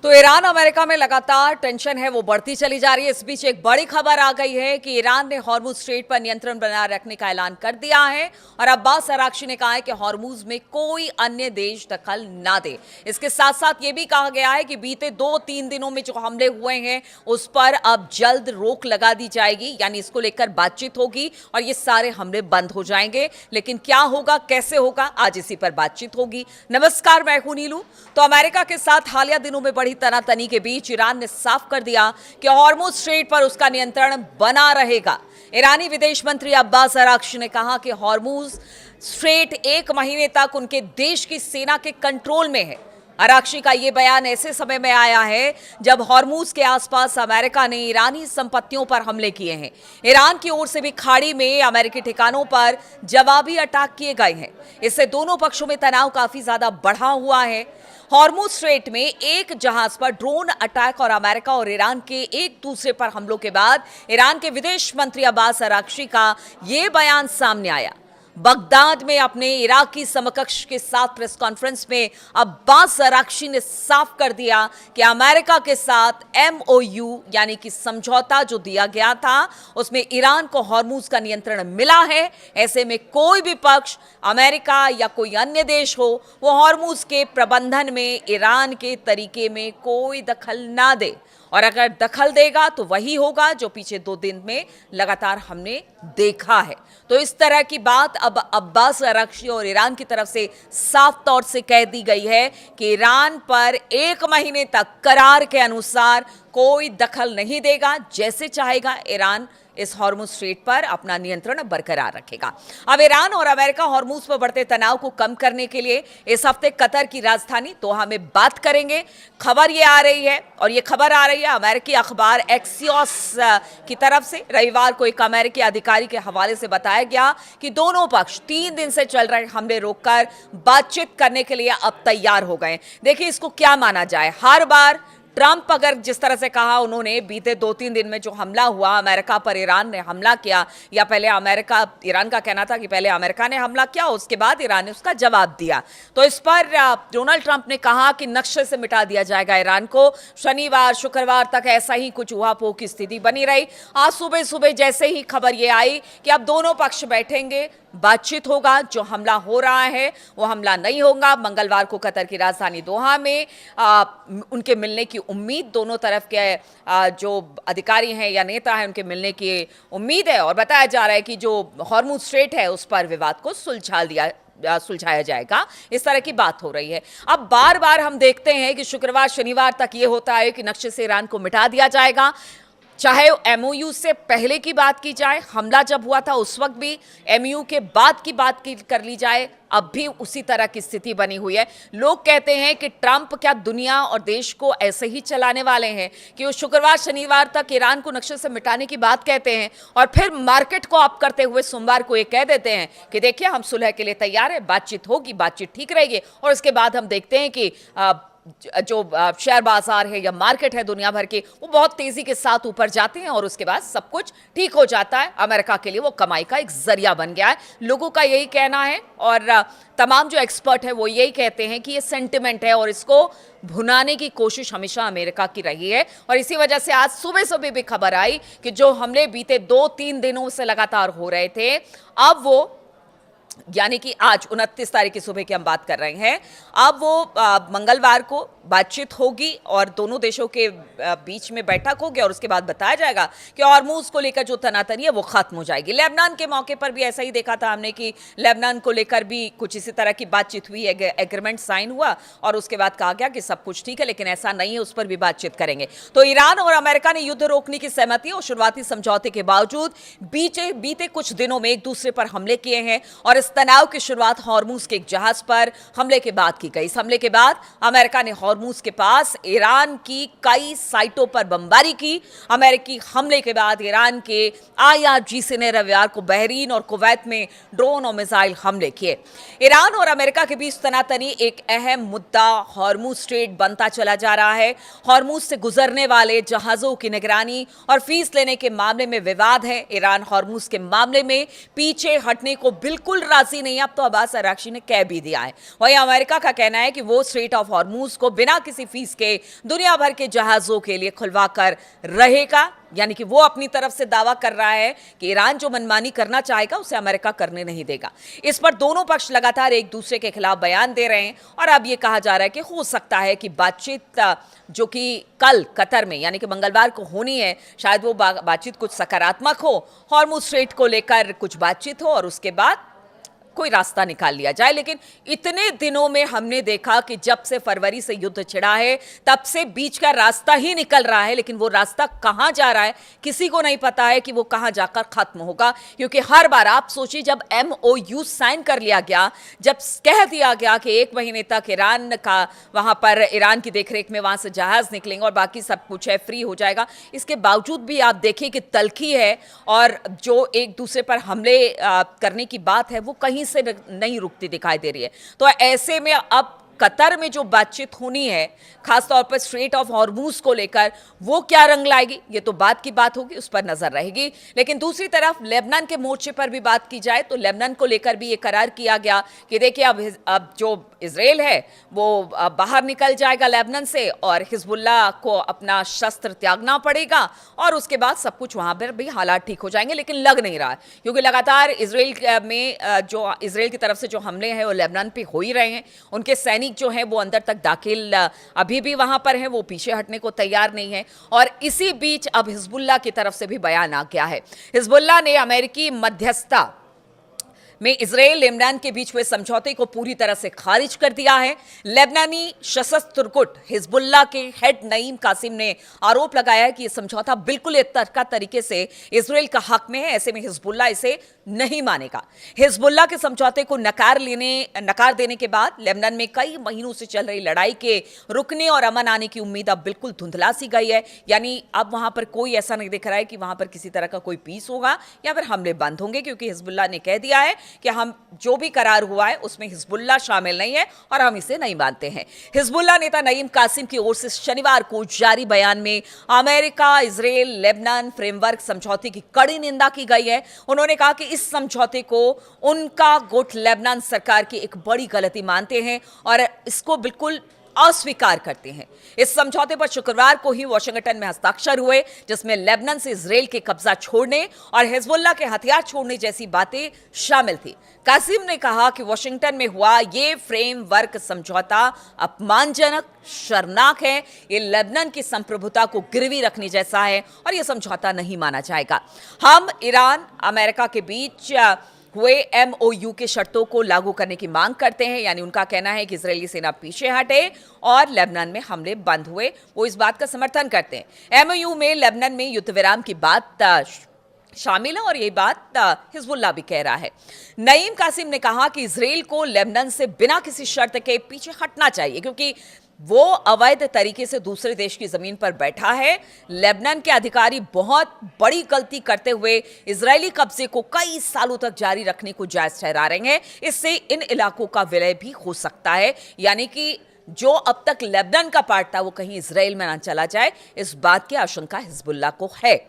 तो Iran America में लगातार टेंशन है वो बढ़ती चली जा रही है। इस बीच एक बड़ी खबर आ गई है कि ईरान ने हॉर्मुज स्ट्रेट पर नियंत्रण बनाए रखने का ऐलान कर दिया है और अब्बास अराक्ची ने कहा है कि हॉर्मुज में कोई अन्य देश दखल ना दे। इसके साथ साथ ये भी कहा गया है कि बीते 2-3 दिनों में जो हमले हुए हैं उस पर अब जल्द रोक लगा दी जाएगी, यानी इसको लेकर बातचीत होगी और ये सारे हमले बंद हो जाएंगे। लेकिन क्या होगा, कैसे होगा, आज इसी पर बातचीत होगी। नमस्कार, मैं हूं नीलू। तो अमेरिका के साथ हालिया दिनों में तनातनी के बीच ईरान ने साफ कर दिया कि हॉर्मुज स्ट्रेट पर उसका नियंत्रण बना रहेगा। ईरानी विदेश मंत्री अब्बास अराक्ची ने कहा कि हॉर्मुज स्ट्रेट 1 महीने तक उनके देश की सेना के कंट्रोल में है। अराक्ची का यह बयान ऐसे समय में आया है जब हॉर्मुज के आसपास अमेरिका ने ईरानी संपत्तियों पर हमले किए हैं। ईरान की ओर से भी खाड़ी में अमेरिकी ठिकानों पर जवाबी अटैक किए गए हैं। इससे दोनों पक्षों में तनाव काफी ज्यादा बढ़ा हुआ है। हॉर्मुज स्ट्रेट में एक जहाज पर ड्रोन अटैक और अमेरिका और ईरान के एक दूसरे पर हमलों के बाद ईरान के विदेश मंत्री अब्बास अराक्ची का यह बयान सामने आया। बगदाद में अपने इराकी समकक्ष के साथ प्रेस कॉन्फ्रेंस में अब्बास अराक्ची ने साफ कर दिया कि अमेरिका के साथ MOU यानी कि समझौता जो दिया गया था उसमें ईरान को हॉर्मुज का नियंत्रण मिला है। ऐसे में कोई भी पक्ष, अमेरिका या कोई अन्य देश हो, वो हॉर्मुज के प्रबंधन में ईरान के तरीके में कोई दखल ना दे, और अगर दखल देगा तो वही होगा जो पिछले 2 दिन में लगातार हमने देखा है। तो इस तरह की बात अब अब्बास अराक्ची और ईरान की तरफ से साफ तौर से कह दी गई है कि ईरान पर 1 महीने तक करार के अनुसार कोई दखल नहीं देगा। जैसे चाहेगा ईरान इस हॉर्मुज स्ट्रेट पर अपना नियंत्रण बरकरार रखेगा। अब ईरान और अमेरिका हॉर्मुज पर बढ़ते तनाव को कम करने के लिए इस हफ्ते कतर की राजधानी दोहा में बात करेंगे। खबर ये आ रही है, और ये खबर आ रही है अमेरिकी अखबार एक्सियोस की तरफ से। रविवार को एक अमेरिकी अधिकारी के हवाले से बताया गया कि दोनों पक्ष 3 दिन से चल रहे हमले रोककर बातचीत करने के लिए अब तैयार हो गए। देखिए, इसको क्या माना जाए। हर बार ट्रंप अगर जिस तरह से कहा, उन्होंने बीते 2-3 दिन में जो हमला हुआ अमेरिका पर, ईरान ने हमला किया, या पहले अमेरिका, ईरान का कहना था कि पहले अमेरिका ने हमला किया, उसके बाद ईरान ने उसका जवाब दिया। तो इस पर डोनाल्ड ट्रंप ने कहा कि नक्शे से मिटा दिया जाएगा ईरान को। शनिवार शुक्रवार तक ऐसा ही कुछ उहापोह की स्थिति बनी रही। आज सुबह सुबह जैसे ही खबर ये आई कि अब दोनों पक्ष बैठेंगे, बातचीत होगा, जो हमला हो रहा है वो हमला नहीं होगा। मंगलवार को कतर की राजधानी दोहा में उनके मिलने की उम्मीद, दोनों तरफ के जो अधिकारी हैं या नेता हैं उनके मिलने की उम्मीद है, और बताया जा रहा है कि जो हॉर्मुज स्ट्रेट है उस पर विवाद को सुलझाया जाएगा। इस तरह की बात हो रही है। अब बार बार हम देखते हैं कि शुक्रवार शनिवार तक ये होता है कि नक्शे से ईरान को मिटा दिया जाएगा। चाहे MOU से पहले की बात की जाए, हमला जब हुआ था उस वक्त भी, MOU के बाद की बात कर ली जाए, अब भी उसी तरह की स्थिति बनी हुई है। लोग कहते हैं कि ट्रंप क्या दुनिया और देश को ऐसे ही चलाने वाले हैं कि वो शुक्रवार शनिवार तक ईरान को नक्शे से मिटाने की बात कहते हैं और फिर मार्केट को ऑफ करते हुए सोमवार को ये कह देते हैं कि देखिए, हम सुलह के लिए तैयार है, बातचीत होगी, बातचीत ठीक रहेगी, और उसके बाद हम देखते हैं कि जो शेयर बाजार है या मार्केट है दुनिया भर के, वो बहुत तेजी के साथ ऊपर जाते हैं और उसके बाद सब कुछ ठीक हो जाता है। अमेरिका के लिए वो कमाई का एक जरिया बन गया है, लोगों का यही कहना है, और तमाम जो एक्सपर्ट है वो यही कहते हैं कि ये सेंटिमेंट है और इसको भुनाने की कोशिश हमेशा अमेरिका की रही है। और इसी वजह से आज सुबह सुबह भी खबर आई कि जो हमले बीते 2-3 दिनों से लगातार हो रहे थे, अब वो, यानी कि आज 29 तारीख की सुबह की हम बात कर रहे हैं, अब वो मंगलवार को बातचीत होगी और दोनों देशों के बीच में बैठक होगी, और उसके बाद बताया जाएगा कि हॉर्मुज को लेकर जो तनातनी है वो खत्म हो जाएगी। लेबनान के मौके पर भी ऐसा ही देखा था हमने कि लेबनान को लेकर भी कुछ इसी तरह की बातचीत हुई, एग्रीमेंट साइन हुआ और उसके बाद कहा गया कि सब कुछ ठीक है, लेकिन ऐसा नहीं है, उस पर भी बातचीत करेंगे। तो ईरान और अमेरिका ने युद्ध रोकने की सहमति और शुरुआती समझौते के बावजूद बीते कुछ दिनों में एक दूसरे पर हमले किए हैं, और इस तनाव की शुरुआत हॉर्मुज के एक जहाज पर हमले के बाद की गई। इस हमले के बाद अमेरिका ने हॉर्मुज के पास ईरान की कई साइटों पर बमबारी की। अमेरिकी हमले के बाद ईरान के IRGC ने रविवार को बहरीन और कुवैत में ड्रोन और मिसाइल हमले किए। ईरान और अमेरिका के बीच तनातनी एक अहम मुद्दा हॉर्मुज स्ट्रेट बनता चला जा रहा है। हॉर्मुज से गुजरने वाले जहाजों की निगरानी और फीस लेने के मामले में विवाद है। ईरान हॉर्मुज के मामले में पीछे हटने को बिल्कुल राजी नहीं। अब तो अब्बास अराक्ची ने कह भी दिया है। वहीं अमेरिका का कहना है कि वो स्ट्रेट ऑफ हॉर्मुज को बिना किसी फीस के दुनिया भर के जहाजों के लिए खुलवा कर रहेगा। यानी कि वो अपनी तरफ से दावा कर रहा है कि ईरान जो मनमानी करना चाहेगा उसे अमेरिका करने नहीं देगा। इस पर दोनों पक्ष लगातार एक दूसरे के खिलाफ बयान दे रहे हैं और अब ये कहा जा रहा है कि हो सकता है कि बातचीत जो कि कल कतर में यानी कि मंगलवार को होनी है, शायद वो बातचीत कुछ सकारात्मक हो, हॉर्मुज़ स्ट्रेट को लेकर कुछ बातचीत हो और उसके बाद कोई रास्ता निकाल लिया जाए। लेकिन इतने दिनों में हमने देखा कि जब से फरवरी से युद्ध छिड़ा है तब से बीच का रास्ता ही निकल रहा है, लेकिन वो रास्ता कहां जा रहा है किसी को नहीं पता है कि वो कहां जाकर खत्म होगा। क्योंकि हर बार आप सोचिए, जब MOU साइन कर लिया गया, जब कह दिया गया कि 1 महीने तक ईरान का वहां पर ईरान की देखरेख में वहां से जहाज निकलेंगे और बाकी सब कुछ है फ्री हो जाएगा, इसके बावजूद भी आप देखिए कि तल्खी है और जो एक दूसरे पर हमले करने की बात है वो कहीं से नहीं रुकती दिखाई दे रही है। तो ऐसे में अब कतर में जो बातचीत होनी है खासतौर पर स्ट्रेट ऑफ हॉर्मुज़ को लेकर, वो क्या रंग लाएगी ये तो बात की बात होगी, उस पर नजर रहेगी। लेकिन दूसरी तरफ लेबनान के मोर्चे पर भी बात की जाए तो लेबनान को लेकर भी ये करार किया गया कि देखिए अब जो इजराइल है वो बाहर निकल जाएगा लेबनान से और हिजबुल्लाह को अपना शस्त्र त्यागना पड़ेगा और उसके बाद सब कुछ वहां पर भी हालात ठीक हो जाएंगे। लेकिन लग नहीं रहा है क्योंकि लगातार इजराइल में जो इजराइल की तरफ से जो हमले हैं वो लेबनान पे हो ही रहे हैं। उनके सैनिक जो है वो अंदर तक दाखिल अभी भी वहां पर है, वो पीछे हटने को तैयार नहीं है। और इसी बीच अब हिजबुल्लाह की तरफ से भी बयान आ गया है। हिजबुल्लाह ने अमेरिकी मध्यस्थता में इजराइल लेबनान के बीच हुए समझौते को पूरी तरह से खारिज कर दिया है। लेबनानी सशस्त्र गुट हिजबुल्लाह के हेड नईम कासिम ने आरोप लगाया है कि यह समझौता बिल्कुल एकतरफा तरीके से इजराइल का हक में है, ऐसे में हिजबुल्लाह इसे नहीं मानेगा। हिजबुल्लाह के समझौते को नकार देने के बाद लेबनान में कई महीनों से चल रही लड़ाई के रुकने और अमन आने की उम्मीद अब बिल्कुल धुंधला सी गई है। यानी अब वहां पर कोई ऐसा नहीं दिख रहा है कि वहां पर किसी तरह का कोई पीस होगा या फिर हमले बंद होंगे, क्योंकि हिजबुल्लाह ने कह दिया है कि हम जो भी करार हुआ है उसमें हिजबुल्लाह शामिल नहीं है और हम इसे नहीं मानते हैं। हिजबुल्लाह नेता नईम कासिम की ओर से शनिवार को जारी बयान में अमेरिका इजराइल लेबनान फ्रेमवर्क समझौते की कड़ी निंदा की गई है। उन्होंने कहा कि इस समझौते को उनका गुट लेबनान सरकार की एक बड़ी गलती मानते हैं और इसको बिल्कुल अस्वीकार करते हैं। इस समझौते पर शुक्रवार को ही वाशिंगटन में हस्ताक्षर हुए, जिसमें लेबनान से इजराइल के कब्जा छोड़ने और हिजबुल्लाह के हथियार छोड़ने जैसी बातें शामिल थी। कासिम ने कहा कि वाशिंगटन में हुआ ये फ्रेमवर्क समझौता अपमानजनक, शर्मनाक है, ये लेबनान की संप्रभुता को गिरवी रखने जैसा है और यह समझौता नहीं माना जाएगा। हम ईरान अमेरिका के बीच हुए MOU के शर्तों को लागू करने की मांग करते हैं। यानी उनका कहना है कि इजरायली सेना पीछे हटे और लेबनान में हमले बंद हुए, वो इस बात का समर्थन करते हैं। MOU में लेबनान में युद्ध विराम की बात शामिल है और ये बात हिजबुल्लाह भी कह रहा है। नईम कासिम ने कहा कि इजराइल को लेबनान से बिना किसी शर्त के पीछे हटना चाहिए, क्योंकि वो अवैध तरीके से दूसरे देश की जमीन पर बैठा है। लेबनान के अधिकारी बहुत बड़ी गलती करते हुए इजरायली कब्जे को कई सालों तक जारी रखने को जायज ठहरा रहे हैं। इससे इन इलाकों का विलय भी हो सकता है, यानी कि जो अब तक लेबनान का पार्ट था वो कहीं इजराइल में ना चला जाए, इस बात की आशंका हिजबुल्लाह को है।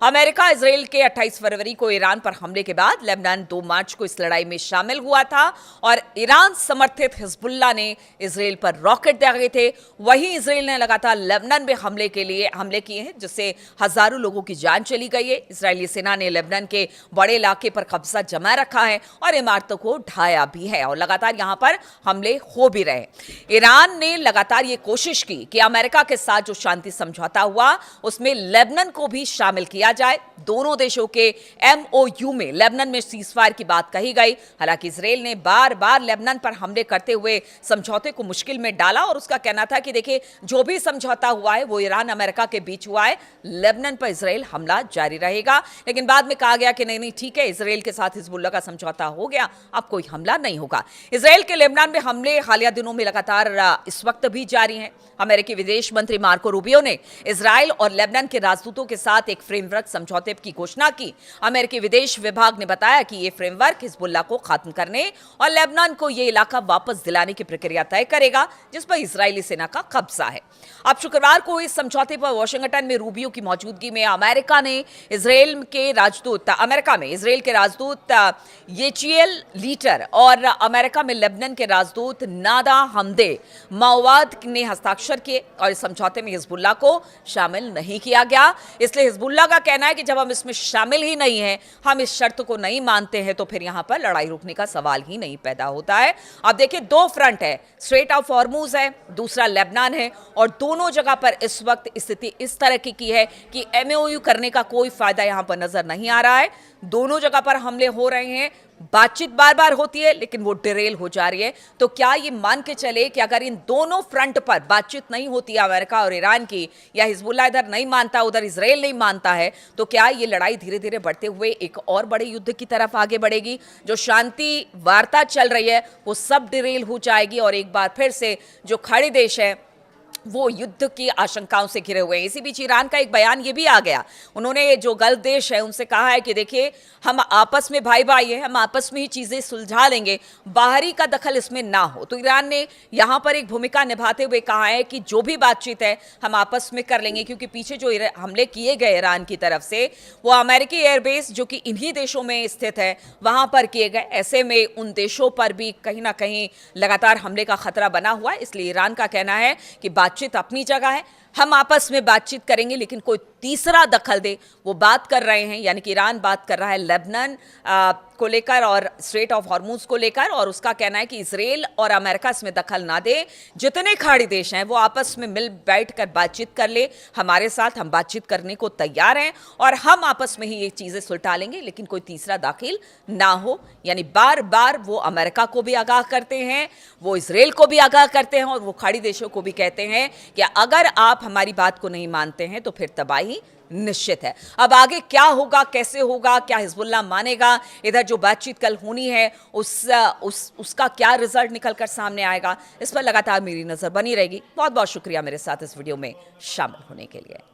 अमेरिका इजराइल के 28 फरवरी को ईरान पर हमले के बाद लेबनान 2 मार्च को इस लड़ाई में शामिल हुआ था और ईरान समर्थित हिजबुल्लाह ने इजराइल पर रॉकेट दागे थे। वहीं इजराइल ने लगातार लेबनान में हमले किए हैं, जिससे हजारों लोगों की जान चली गई है। इजरायली सेना ने लेबनान के बड़े इलाके पर कब्जा जमा रखा है और इमारतों को ढाया भी है और लगातार यहां पर हमले हो भी रहे। ईरान ने लगातार ये कोशिश की कि अमेरिका के साथ जो शांति समझौता हुआ उसमें लेबनान को भी शामिल किया जाए। दोनों देशों के MOU में लेबनान में सीजफायर की बात कही गई। हालांकि इजराइल ने बार बार लेबनान पर हमले करते हुए समझौते को मुश्किल में डाला और उसका कहना था कि देखिए, जो भी समझौता हुआ है वो ईरान अमेरिका के बीच हुआ है, लेबनान पर इजराइल हमला जारी रहेगा। लेकिन बाद में कहा गया कि नहीं ठीक है, इजराइल के साथ हिजबुल्लाह का समझौता हो गया, अब कोई हमला नहीं होगा। इजराइल के लेबनान में हमले हालिया दिनों में लगातार इस वक्त भी जारी हैं। अमेरिकी विदेश मंत्री मार्को रूबियो ने इजराइल और लेबनान के राजदूतों के साथ एक फ्रेमवर्क मुशर्रत समझौते की घोषणा की। अमेरिकी विदेश विभाग ने बताया कि यह फ्रेमवर्क हिजबुल्लाह को खत्म करने और लेबनान को यह इलाका वापस दिलाने की प्रक्रिया तय करेगा जिस पर इजरायली सेना का कब्जा है। अब शुक्रवार को इस समझौते पर वाशिंगटन में रूबियो की मौजूदगी में अमेरिका में इजराइल के राजदूत येचिएल लीटर और अमेरिका में लेबनान के राजदूत नादा हमदे माओवाद ने हस्ताक्षर किए और इस समझौते में हिजबुल्लाह को शामिल नहीं किया गया। इसलिए हिजबुल्लाह का कहना है कि जब हम इसमें शामिल ही नहीं हैं, हम इस शर्त को नहीं मानते हैं, तो फिर यहां पर लड़ाई रुकने का सवाल ही नहीं पैदा होता है। अब देखिए, दो फ्रंट है, स्ट्रेट ऑफ हॉर्मुज है, दूसरा लेबनान है, और दोनों जगह पर इस वक्त स्थिति इस तरह की है कि एमओयू करने का कोई फायदा यहां पर नजर नहीं आ रहा है। दोनों जगह पर हमले हो रहे हैं, बातचीत बार बार होती है लेकिन वो डिरेल हो जा रही है। तो क्या ये मान के चले कि अगर इन दोनों फ्रंट पर बातचीत नहीं होती है अमेरिका और ईरान की, या हिजबुल्लाह इधर नहीं मानता, उधर इजराइल नहीं मानता है, तो क्या ये लड़ाई धीरे धीरे बढ़ते हुए एक और बड़े युद्ध की तरफ आगे बढ़ेगी? जो शांति वार्ता चल रही है वो सब डिरेल हो जाएगी और एक बार फिर से जो खाड़ी देश है वो युद्ध की आशंकाओं से घिरे हुए हैं। इसी बीच ईरान का एक बयान ये भी आ गया, उन्होंने जो गल्फ देश है उनसे कहा है कि देखिए, हम आपस में भाई भाई हैं, हम आपस में ही चीजें सुलझा लेंगे, बाहरी का दखल इसमें ना हो। तो ईरान ने यहां पर एक भूमिका निभाते हुए कहा है कि जो भी बातचीत है हम आपस में कर लेंगे, क्योंकि पीछे जो हमले किए गए ईरान की तरफ से वो अमेरिकी एयरबेस जो कि इन्हीं देशों में स्थित है वहां पर किए गए। ऐसे में उन देशों पर भी कहीं ना कहीं लगातार हमले का खतरा बना हुआ है। इसलिए ईरान का कहना है कि बातचीत अपनी जगह है, हम आपस में बातचीत करेंगे, लेकिन कोई तीसरा दखल दे वो बात कर रहे हैं, यानी कि ईरान बात कर रहा है लेबनान को लेकर और स्ट्रेट ऑफ हॉर्मुज को लेकर, और उसका कहना है कि इजराइल और अमेरिका इसमें दखल ना दे, जितने खाड़ी देश हैं वो आपस में मिल बैठ कर बातचीत कर ले, हमारे साथ हम बातचीत करने को तैयार हैं और हम आपस में ही ये चीजें सुलझा लेंगे, लेकिन कोई तीसरा दाखिल ना हो। यानी बार बार वो अमेरिका को भी आगाह करते हैं, वो इजराइल को भी आगाह करते हैं और वो खाड़ी देशों को भी कहते हैं कि अगर आप हमारी बात को नहीं मानते हैं तो फिर तबाही निश्चित है। अब आगे क्या होगा, कैसे होगा, क्या हिजबुल्लाह मानेगा, इधर जो बातचीत कल होनी है उसका क्या रिजल्ट निकलकर सामने आएगा, इस पर लगातार मेरी नजर बनी रहेगी। बहुत बहुत शुक्रिया मेरे साथ इस वीडियो में शामिल होने के लिए।